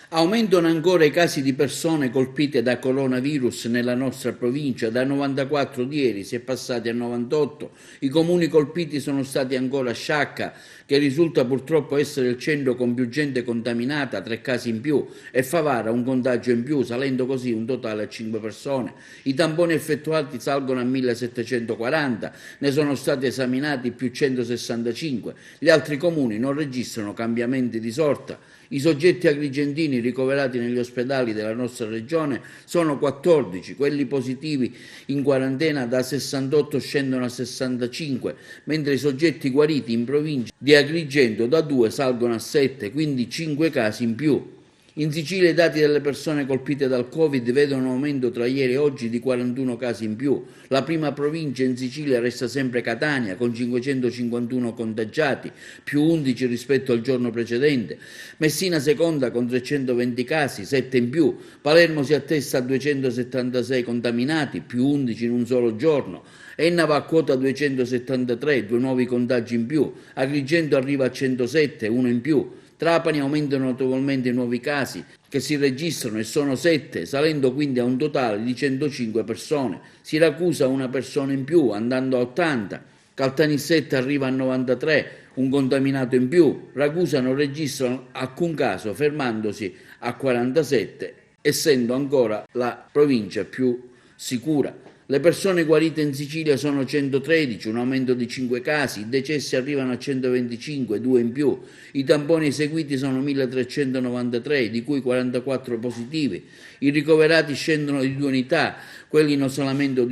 Aumentano ancora i casi di persone colpite da coronavirus nella nostra provincia, da 94 di ieri si è passati a 98, i comuni colpiti sono stati ancora Sciacca, che risulta purtroppo essere il centro con più gente contaminata, 3 casi in più, e Favara un contagio in più, salendo così un totale a 5 persone. I tamponi effettuati salgono a 1740, ne sono stati esaminati più 165, gli altri comuni non registrano cambiamenti di sorta. I soggetti agrigentini ricoverati negli ospedali della nostra regione sono 14, quelli positivi in quarantena da 68 scendono a 65, mentre i soggetti guariti in provincia di Agrigento da 2 salgono a 7, quindi 5 casi in più. In Sicilia i dati delle persone colpite dal Covid vedono un aumento tra ieri e oggi di 41 casi in più. La prima provincia in Sicilia resta sempre Catania, con 551 contagiati, più 11 rispetto al giorno precedente. Messina seconda con 320 casi, 7 in più. Palermo si attesta a 276 contaminati, più 11 in un solo giorno. Enna va a quota 273, 2 nuovi contagi in più. Agrigento arriva a 107, 1 in più. Trapani aumentano notevolmente i nuovi casi che si registrano e sono 7, salendo quindi a un totale di 105 persone. Siracusa una persona in più, andando a 80. Caltanissetta arriva a 93, un contaminato in più. Ragusa non registra alcun caso, fermandosi a 47, essendo ancora la provincia più sicura. Le persone guarite in Sicilia sono 113, un aumento di 5 casi, i decessi arrivano a 125, 2 in più, i tamponi eseguiti sono 1393, di cui 44 positivi, i ricoverati scendono di 2 unità, quelli in isolamento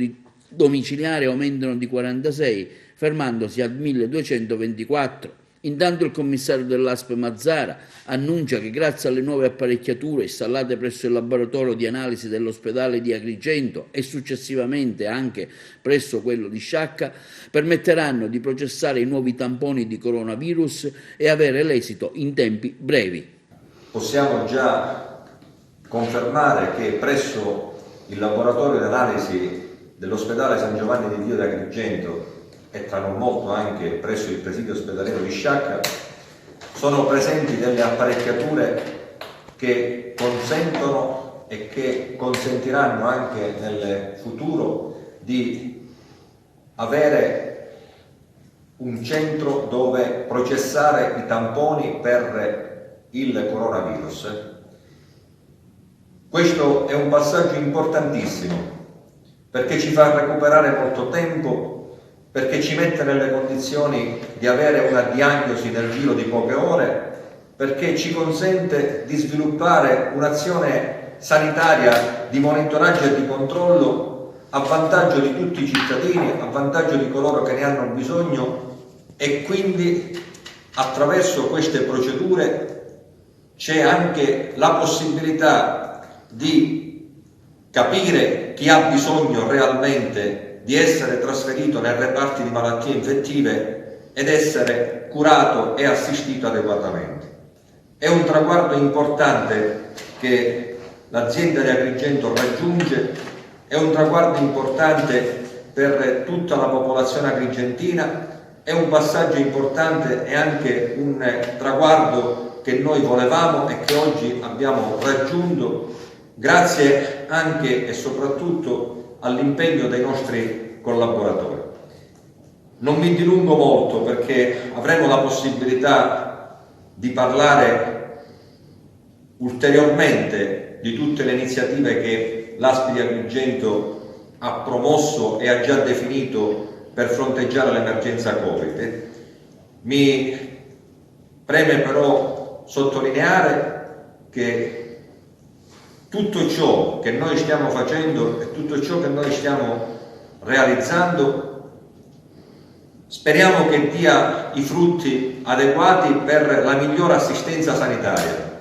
domiciliare aumentano di 46, fermandosi a 1224. Intanto il commissario dell'ASP Mazzara annuncia che grazie alle nuove apparecchiature installate presso il laboratorio di analisi dell'ospedale di Agrigento e successivamente anche presso quello di Sciacca permetteranno di processare i nuovi tamponi di coronavirus e avere l'esito in tempi brevi. Possiamo già confermare che presso il laboratorio di analisi dell'ospedale San Giovanni di Dio di Agrigento e tra non molto anche presso il presidio ospedaliero di Sciacca sono presenti delle apparecchiature che consentono e che consentiranno anche nel futuro di avere un centro dove processare i tamponi per il coronavirus. Questo è un passaggio importantissimo perché ci fa recuperare molto tempo, perché ci mette nelle condizioni di avere una diagnosi nel giro di poche ore, perché ci consente di sviluppare un'azione sanitaria di monitoraggio e di controllo a vantaggio di tutti i cittadini, a vantaggio di coloro che ne hanno bisogno, e quindi attraverso queste procedure c'è anche la possibilità di capire chi ha bisogno realmente di essere trasferito nei reparti di malattie infettive ed essere curato e assistito adeguatamente. È un traguardo importante che l'azienda di Agrigento raggiunge, è un traguardo importante per tutta la popolazione agrigentina, è un passaggio importante e anche un traguardo che noi volevamo e che oggi abbiamo raggiunto grazie anche e soprattutto all'impegno dei nostri collaboratori. Non mi dilungo molto perché avremo la possibilità di parlare ulteriormente di tutte le iniziative che l'ASP di Agrigento ha promosso e ha già definito per fronteggiare l'emergenza Covid. Mi preme però sottolineare che tutto ciò che noi stiamo facendo e tutto ciò che noi stiamo realizzando speriamo che dia i frutti adeguati per la migliore assistenza sanitaria.